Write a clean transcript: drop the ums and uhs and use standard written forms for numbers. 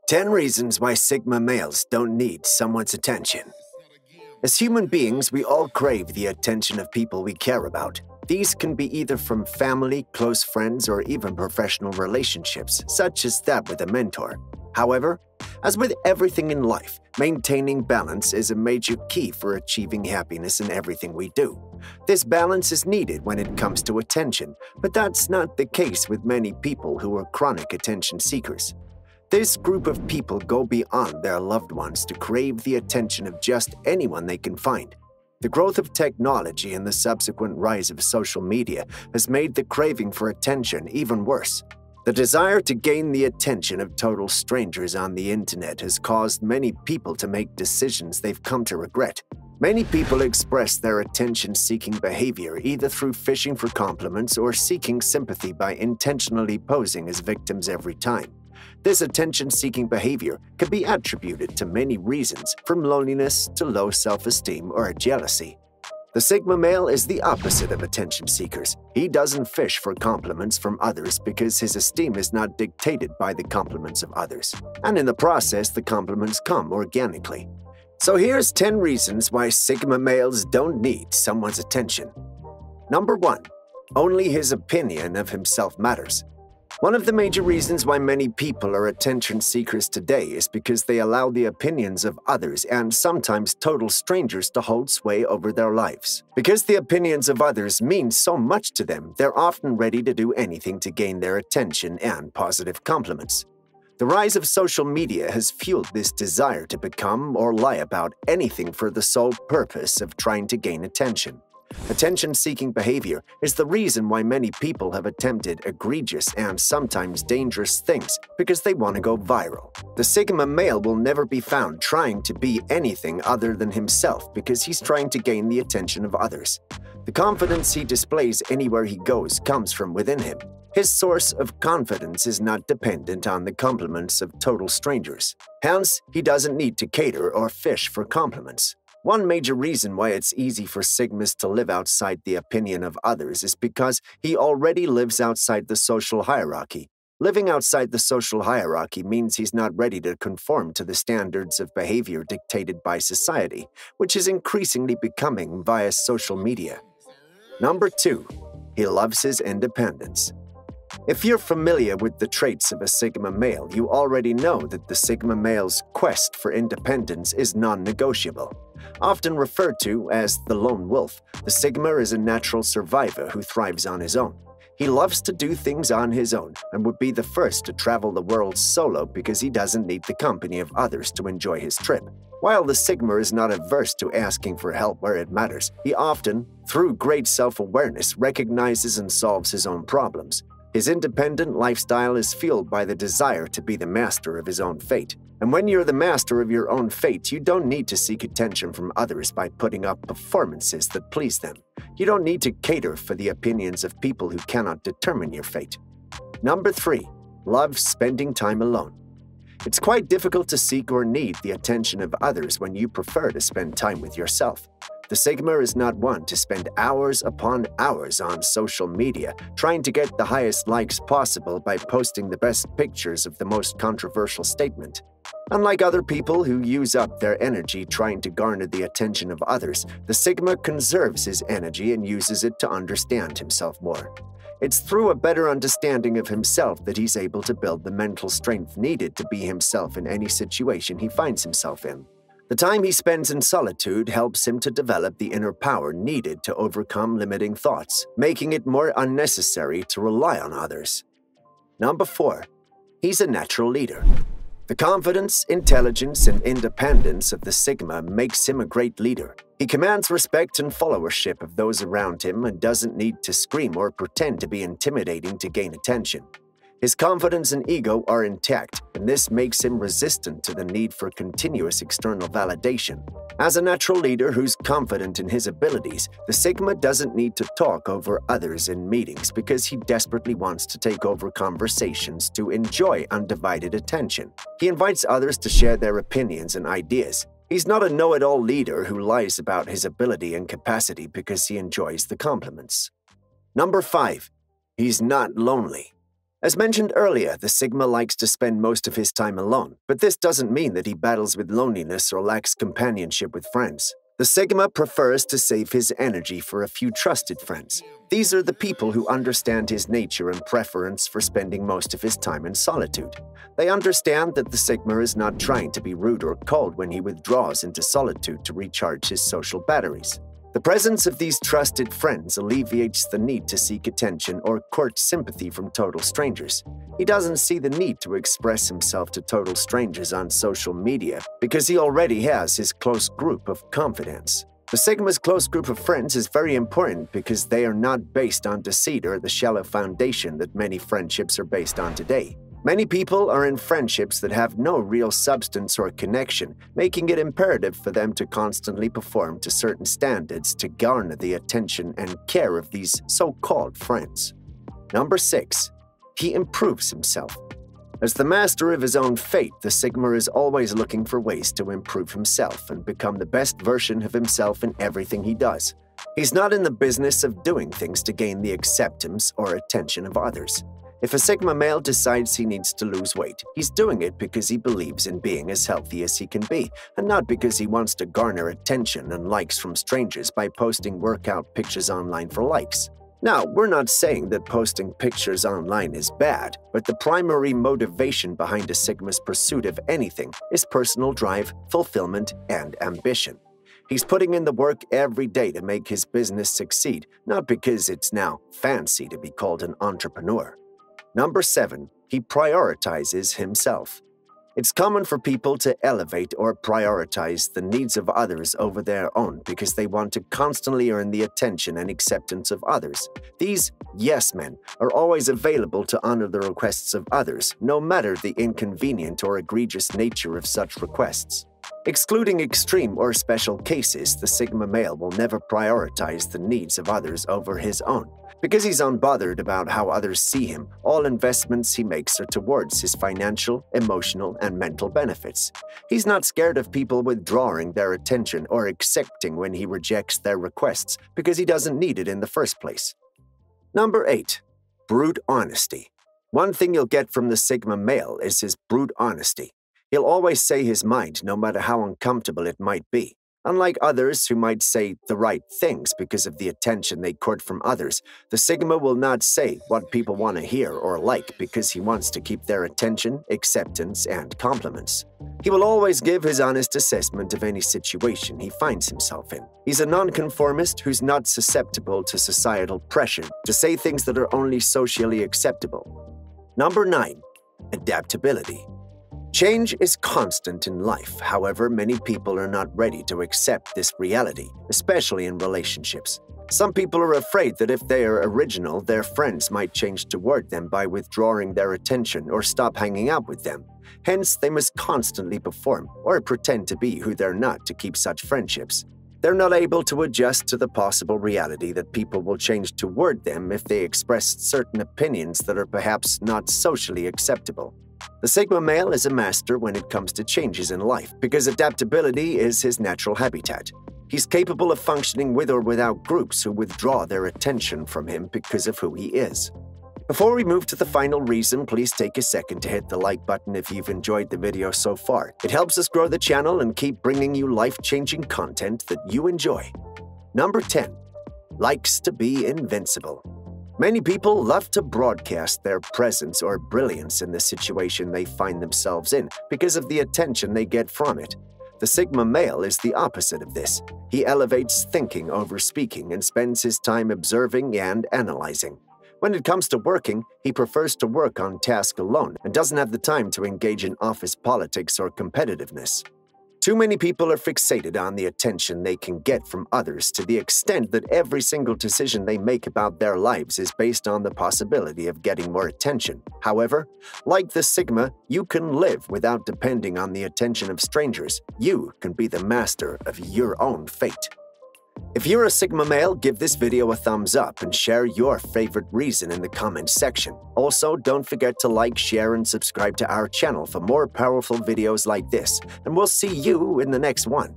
10 reasons why Sigma males don't need someone's attention. As human beings, we all crave the attention of people we care about. These can be either from family, close friends, or even professional relationships, such as that with a mentor. However, as with everything in life, maintaining balance is a major key for achieving happiness in everything we do. This balance is needed when it comes to attention, but that's not the case with many people who are chronic attention seekers. This group of people go beyond their loved ones to crave the attention of just anyone they can find. The growth of technology and the subsequent rise of social media has made the craving for attention even worse. The desire to gain the attention of total strangers on the internet has caused many people to make decisions they've come to regret. Many people express their attention-seeking behavior either through fishing for compliments or seeking sympathy by intentionally posing as victims every time. This attention-seeking behavior can be attributed to many reasons, from loneliness to low self-esteem or jealousy. The Sigma male is the opposite of attention seekers. He doesn't fish for compliments from others because his esteem is not dictated by the compliments of others, and in the process, the compliments come organically. So here's 10 reasons why Sigma males don't need someone's attention. Number 1. Only his opinion of himself matters. One of the major reasons why many people are attention seekers today is because they allow the opinions of others and sometimes total strangers to hold sway over their lives. Because the opinions of others mean so much to them, they're often ready to do anything to gain their attention and positive compliments. The rise of social media has fueled this desire to become or lie about anything for the sole purpose of trying to gain attention. Attention-seeking behavior is the reason why many people have attempted egregious and sometimes dangerous things because they want to go viral. The Sigma male will never be found trying to be anything other than himself because he's trying to gain the attention of others. The confidence he displays anywhere he goes comes from within him. His source of confidence is not dependent on the compliments of total strangers. Hence, he doesn't need to cater or fish for compliments. One major reason why it's easy for Sigmas to live outside the opinion of others is because he already lives outside the social hierarchy. Living outside the social hierarchy means he's not ready to conform to the standards of behavior dictated by society, which is increasingly becoming via social media. Number 2. He loves his independence. If you're familiar with the traits of a Sigma male, you already know that the Sigma male's quest for independence is non-negotiable. Often referred to as the lone wolf, the Sigma is a natural survivor who thrives on his own. He loves to do things on his own and would be the first to travel the world solo because he doesn't need the company of others to enjoy his trip. While the Sigma is not averse to asking for help where it matters, he often, through great self-awareness, recognizes and solves his own problems. His independent lifestyle is fueled by the desire to be the master of his own fate. And when you're the master of your own fate, you don't need to seek attention from others by putting up performances that please them. You don't need to cater for the opinions of people who cannot determine your fate. Number 3. Love spending time alone. It's quite difficult to seek or need the attention of others when you prefer to spend time with yourself. The Sigma is not one to spend hours upon hours on social media trying to get the highest likes possible by posting the best pictures of the most controversial statement. Unlike other people who use up their energy trying to garner the attention of others, the Sigma conserves his energy and uses it to understand himself more. It's through a better understanding of himself that he's able to build the mental strength needed to be himself in any situation he finds himself in. The time he spends in solitude helps him to develop the inner power needed to overcome limiting thoughts, making it more unnecessary to rely on others. Number 4. He's a natural leader. The confidence, intelligence, and independence of the Sigma makes him a great leader. He commands respect and followership of those around him and doesn't need to scream or pretend to be intimidating to gain attention. His confidence and ego are intact, and this makes him resistant to the need for continuous external validation. As a natural leader who's confident in his abilities, the Sigma doesn't need to talk over others in meetings because he desperately wants to take over conversations to enjoy undivided attention. He invites others to share their opinions and ideas. He's not a know-it-all leader who lies about his ability and capacity because he enjoys the compliments. Number 5. He's not lonely. As mentioned earlier, the Sigma likes to spend most of his time alone, but this doesn't mean that he battles with loneliness or lacks companionship with friends. The Sigma prefers to save his energy for a few trusted friends. These are the people who understand his nature and preference for spending most of his time in solitude. They understand that the Sigma is not trying to be rude or cold when he withdraws into solitude to recharge his social batteries. The presence of these trusted friends alleviates the need to seek attention or court sympathy from total strangers. He doesn't see the need to express himself to total strangers on social media because he already has his close group of confidence. The Sigma's close group of friends is very important because they are not based on deceit or the shallow foundation that many friendships are based on today. Many people are in friendships that have no real substance or connection, making it imperative for them to constantly perform to certain standards to garner the attention and care of these so-called friends. Number 6. He improves himself. As the master of his own fate, the Sigma is always looking for ways to improve himself and become the best version of himself in everything he does. He's not in the business of doing things to gain the acceptance or attention of others. If a Sigma male decides he needs to lose weight, he's doing it because he believes in being as healthy as he can be, and not because he wants to garner attention and likes from strangers by posting workout pictures online for likes. Now, we're not saying that posting pictures online is bad, but the primary motivation behind a Sigma's pursuit of anything is personal drive, fulfillment, and ambition. He's putting in the work every day to make his business succeed, not because it's now fancy to be called an entrepreneur. Number 7. He prioritizes himself. It's common for people to elevate or prioritize the needs of others over their own because they want to constantly earn the attention and acceptance of others. These yes men are always available to honor the requests of others, no matter the inconvenient or egregious nature of such requests. Excluding extreme or special cases, the Sigma male will never prioritize the needs of others over his own. Because he's unbothered about how others see him, all investments he makes are towards his financial, emotional, and mental benefits. He's not scared of people withdrawing their attention or accepting when he rejects their requests because he doesn't need it in the first place. Number 8. Brute honesty. One thing you'll get from the Sigma male is his brute honesty. He'll always say his mind, no matter how uncomfortable it might be. Unlike others who might say the right things because of the attention they court from others, the Sigma will not say what people want to hear or like because he wants to keep their attention, acceptance, and compliments. He will always give his honest assessment of any situation he finds himself in. He's a nonconformist who's not susceptible to societal pressure to say things that are only socially acceptable. Number 9. Adaptability. Change is constant in life. However, many people are not ready to accept this reality, especially in relationships. Some people are afraid that if they are original, their friends might change toward them by withdrawing their attention or stop hanging out with them. Hence, they must constantly perform or pretend to be who they're not to keep such friendships. They're not able to adjust to the possible reality that people will change toward them if they express certain opinions that are perhaps not socially acceptable. The Sigma male is a master when it comes to changes in life because adaptability is his natural habitat. He's capable of functioning with or without groups who withdraw their attention from him because of who he is. Before we move to the final reason, please take a second to hit the like button if you've enjoyed the video so far. It helps us grow the channel and keep bringing you life-changing content that you enjoy. Number 10. Likes to be invincible. Many people love to broadcast their presence or brilliance in the situation they find themselves in because of the attention they get from it. The Sigma male is the opposite of this. He elevates thinking over speaking and spends his time observing and analyzing. When it comes to working, he prefers to work on tasks alone and doesn't have the time to engage in office politics or competitiveness. Too many people are fixated on the attention they can get from others to the extent that every single decision they make about their lives is based on the possibility of getting more attention. However, like the Sigma, you can live without depending on the attention of strangers. You can be the master of your own fate. If you're a Sigma male, give this video a thumbs up and share your favorite reason in the comments section. Also, don't forget to like, share, and subscribe to our channel for more powerful videos like this, and we'll see you in the next one.